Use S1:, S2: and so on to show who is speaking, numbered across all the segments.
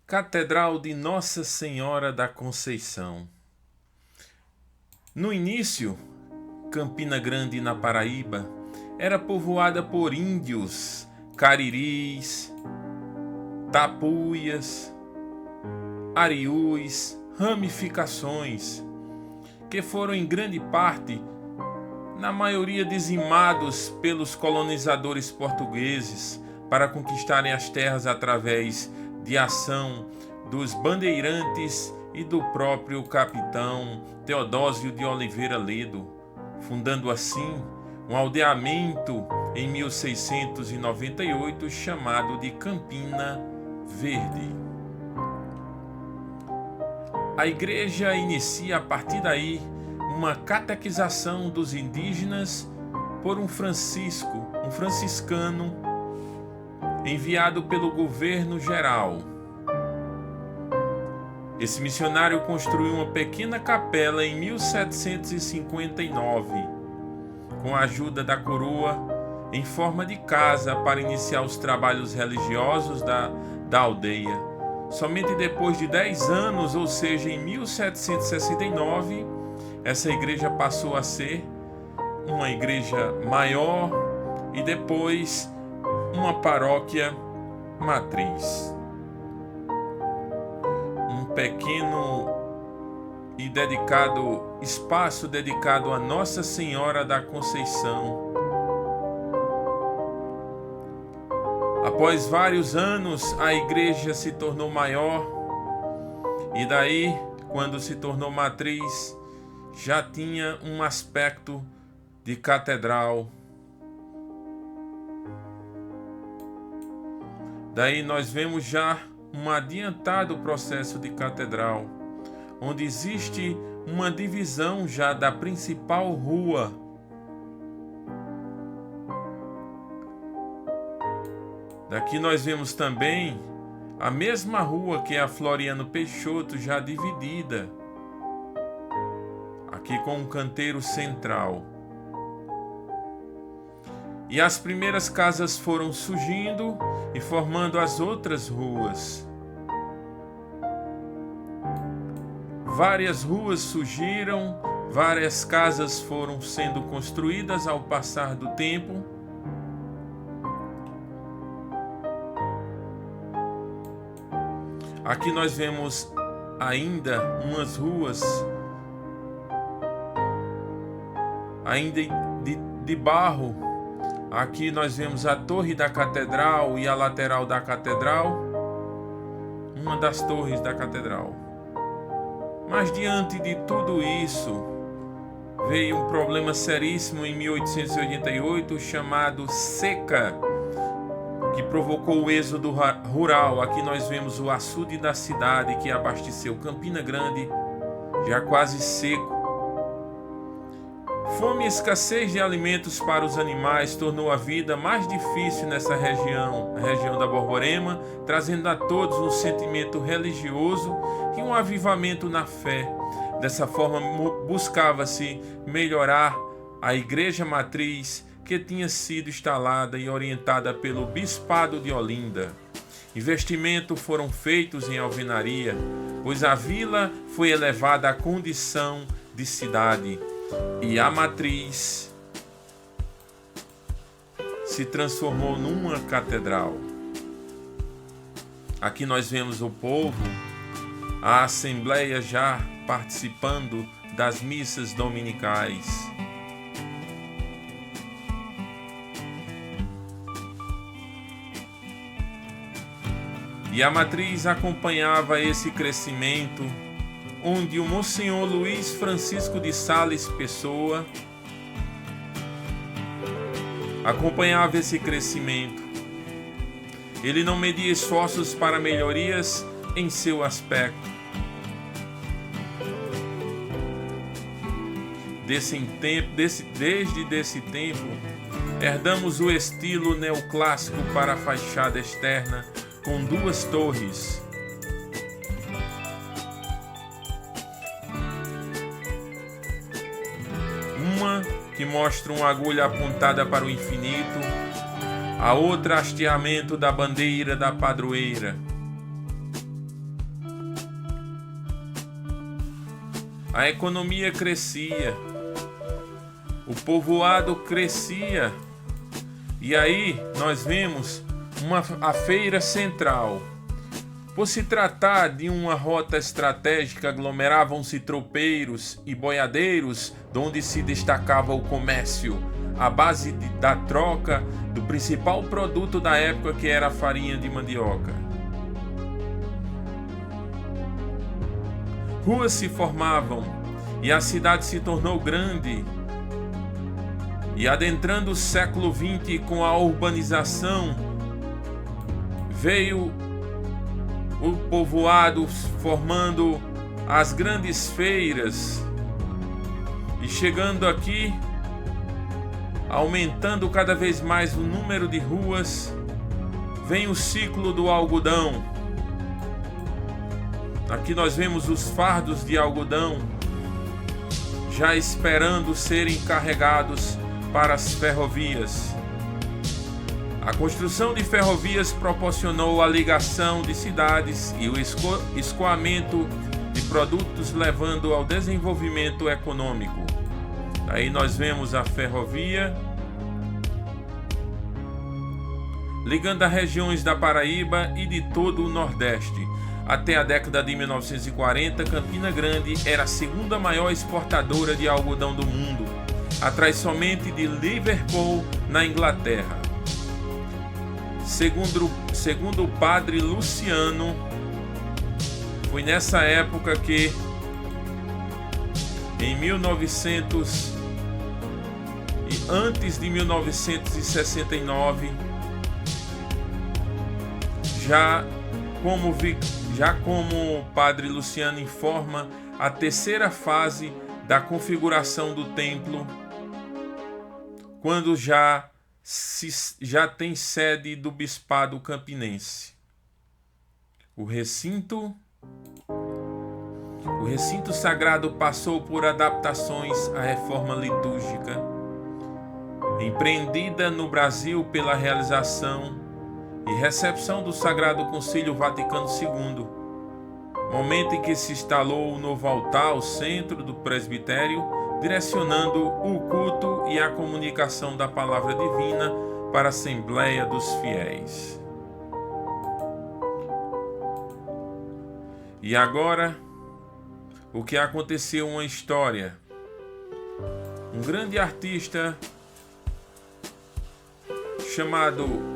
S1: Catedral de Nossa Senhora da Conceição. No início, Campina Grande, na Paraíba, era povoada por índios, cariris, tapuias, ariús, ramificações, que foram em grande parte, na maioria dizimados pelos colonizadores portugueses para conquistarem as terras através de ação dos bandeirantes e do próprio capitão Teodósio de Oliveira Ledo, fundando assim um aldeamento em 1698 chamado de Campina Verde. A igreja inicia a partir daí uma catequização dos indígenas por um franciscano enviado pelo governo geral. Esse missionário construiu uma pequena capela em 1759, com a ajuda da coroa, em forma de casa para iniciar os trabalhos religiosos da aldeia. Somente depois de 10 anos, ou seja, em 1769, essa igreja passou a ser uma igreja maior e depois uma paróquia matriz. Um pequeno e espaço dedicado a Nossa Senhora da Conceição. Após vários anos, a igreja se tornou maior e daí, quando se tornou matriz, já tinha um aspecto de catedral. Daí nós vemos já um adiantado processo de catedral, onde existe uma divisão já da principal rua. Daqui nós vemos também a mesma rua que é a Floriano Peixoto, já dividida, aqui com um canteiro central. E as primeiras casas foram surgindo e formando as outras ruas. Várias ruas surgiram, várias casas foram sendo construídas ao passar do tempo. Aqui nós vemos ainda umas ruas ainda de barro. Aqui nós vemos a torre da catedral e a lateral da catedral, uma das torres da catedral. Mas diante de tudo isso, veio um problema seríssimo em 1888 chamado seca, que provocou o êxodo rural. Aqui nós vemos o açude da cidade que abasteceu Campina Grande, já quase seco. Fome e escassez de alimentos para os animais tornou a vida mais difícil nessa região, a região da Borborema, trazendo a todos um sentimento religioso e um avivamento na fé. Dessa forma, buscava-se melhorar a igreja matriz que tinha sido instalada e orientada pelo Bispado de Olinda. Investimentos foram feitos em alvenaria, pois a vila foi elevada à condição de cidade. E a matriz se transformou numa catedral. Aqui nós vemos o povo, a assembleia já participando das missas dominicais. E a matriz acompanhava esse crescimento, onde o Monsenhor Luiz Francisco de Sales Pessoa acompanhava esse crescimento. Ele não media esforços para melhorias em seu aspecto. Desde esse tempo, herdamos o estilo neoclássico para a fachada externa, com 2 torres. Uma que mostra uma agulha apontada para o infinito, a outra hasteamento da bandeira da padroeira. a economia crescia, o povoado crescia, e aí nós vemos a feira central. Por se tratar de uma rota estratégica, aglomeravam-se tropeiros e boiadeiros, onde se destacava o comércio, à base da troca do principal produto da época, que era a farinha de mandioca. Ruas se formavam e a cidade se tornou grande. E adentrando o século XX, com a urbanização, veio o povoado formando as grandes feiras, e chegando aqui, aumentando cada vez mais o número de ruas, vem o ciclo do algodão. Aqui nós vemos os fardos de algodão já esperando serem carregados para as ferrovias. A construção de ferrovias proporcionou a ligação de cidades e o escoamento de produtos, levando ao desenvolvimento econômico. Aí nós vemos a ferrovia ligando as regiões da Paraíba e de todo o Nordeste. Até a década de 1940, Campina Grande era a segunda maior exportadora de algodão do mundo, atrás somente de Liverpool, na Inglaterra. Segundo o padre Luciano, foi nessa época que, em 1900 e antes de 1969, já como o padre Luciano informa, a terceira fase da configuração do templo, quando já tem sede do bispado campinense. O recinto sagrado passou por adaptações à reforma litúrgica, empreendida no Brasil pela realização e recepção do Sagrado Concílio Vaticano II, momento em que se instalou o novo altar ao centro do presbitério, direcionando o culto e a comunicação da palavra divina para a Assembleia dos Fiéis. E agora, o que aconteceu, uma história. Um grande artista chamado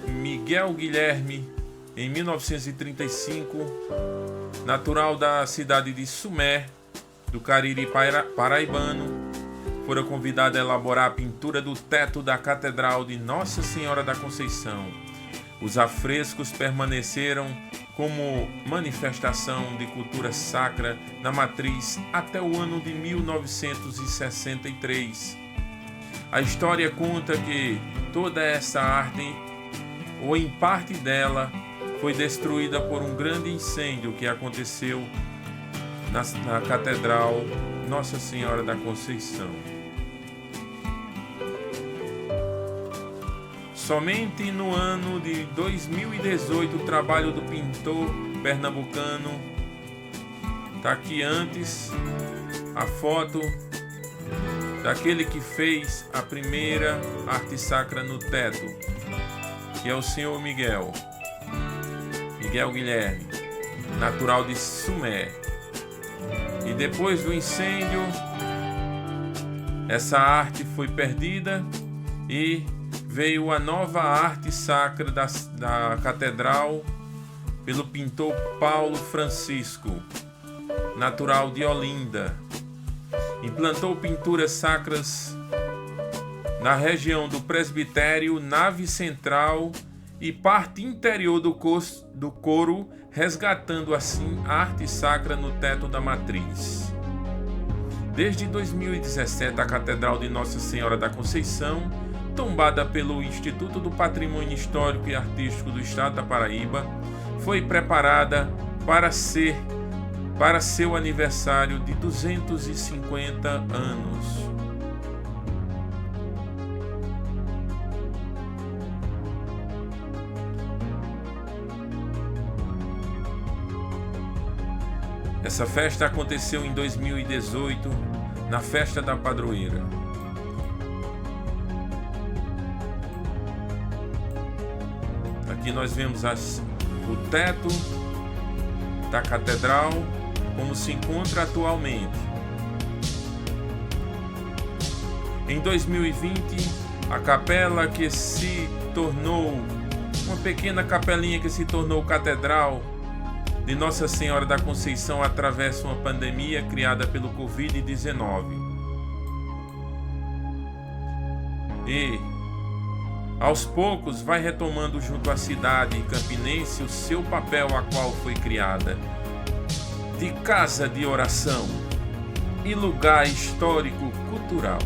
S1: Miguel Guilherme, em 1935, natural da cidade de Sumé, do Cariri paraibano, fora convidado a elaborar a pintura do teto da Catedral de Nossa Senhora da Conceição. Os afrescos permaneceram como manifestação de cultura sacra na matriz até o ano de 1963. A história conta que toda essa arte, ou em parte dela, foi destruída por um grande incêndio que aconteceu na Catedral Nossa Senhora da Conceição. Somente no ano de 2018, o trabalho do pintor pernambucano, está aqui antes a foto daquele que fez a primeira arte sacra no teto, que é o senhor Miguel Guilherme, natural de Sumé. E depois do incêndio, essa arte foi perdida e veio a nova arte sacra da catedral pelo pintor Paulo Francisco, natural de Olinda. Implantou pinturas sacras na região do presbitério, nave central e parte interior do coro, resgatando assim a arte sacra no teto da matriz. Desde 2017, a Catedral de Nossa Senhora da Conceição, tombada pelo Instituto do Patrimônio Histórico e Artístico do Estado da Paraíba, foi preparada para seu aniversário de 250 anos. Essa festa aconteceu em 2018, na festa da padroeira. Aqui nós vemos o teto da catedral como se encontra atualmente. Em 2020, a capela que se tornou uma pequena capelinha que se tornou catedral de Nossa Senhora da Conceição atravessa uma pandemia criada pelo Covid-19. E, aos poucos, vai retomando junto à cidade campinense o seu papel a qual foi criada, de casa de oração e lugar histórico-cultural.